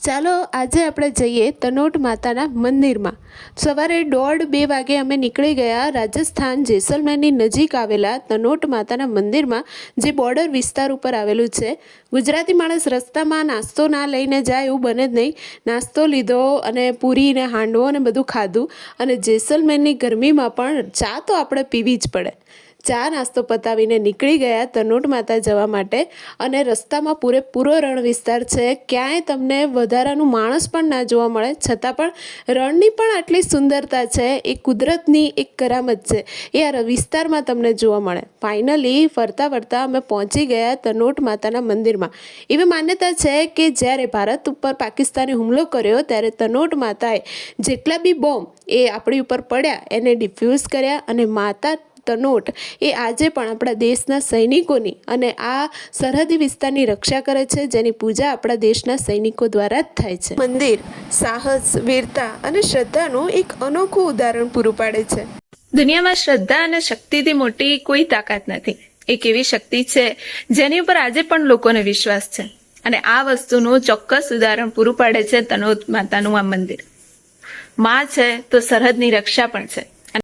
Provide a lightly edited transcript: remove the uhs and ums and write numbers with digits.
ચાલો આજે આપણે જઈએ તનોટ માતાના મંદિરમાં। સવારે 1:30-2 વાગે અમે નીકળી ગયા રાજસ્થાન જેસલમેરની નજીક આવેલા તનોટ માતાના મંદિરમાં, જે બોર્ડર વિસ્તાર ઉપર આવેલું છે। ગુજરાતી માણસ રસ્તામાં નાસ્તો ના લઈને જાય એવું બને જ નહીં। નાસ્તો લીધો અને પૂરી ને હાંડવો ને બધું ખાધું, અને જેસલમેરની ગરમીમાં પણ ચા તો આપણે પીવી જ પડે। ચા નાસ્તો પતાવીને નીકળી ગયા તનોટ માતા જવા માટે, અને રસ્તામાં પૂરેપૂરો રણ વિસ્તાર છે। ક્યાંય તમને વધારાનું માણસ પણ ના જોવા મળે, છતાં પણ રણની પણ આટલી સુંદરતા છે, એ કુદરતની એક કરામત છે, એ આ વિસ્તારમાં તમને જોવા મળે। ફાઇનલી ફરતા ફરતા અમે પહોંચી ગયા તનોટ માતાના મંદિરમાં। એવી માન્યતા છે કે જ્યારે ભારત ઉપર પાકિસ્તાને હુમલો કર્યો ત્યારે તનોટ માતાએ જેટલા બી બોમ્બ એ આપણી ઉપર પડ્યા એને ડિફ્યુઝ કર્યા, અને માતા તનોટ એ આજે પણ આપણા દેશના સૈનિકોની અને આ સરહદી વિસ્તારની રક્ષા કરે છે, જેની પૂજા આપણા દેશના સૈનિકો દ્વારા જ થાય છે। મંદિર સાહસ, વીરતા અને શ્રદ્ધાનું એક અનોખું ઉદાહરણ પૂરું પાડે છે। દુનિયામાં શ્રદ્ધા અને શક્તિથી મોટી કોઈ તાકાત નથી। એક એવી શક્તિ છે જેની ઉપર આજે પણ લોકોને વિશ્વાસ છે, અને આ વસ્તુનું ચોક્કસ ઉદાહરણ પૂરું પાડે છે તનોટ માતાનું આ મંદિર। માં છે તો સરહદની રક્ષા પણ છે।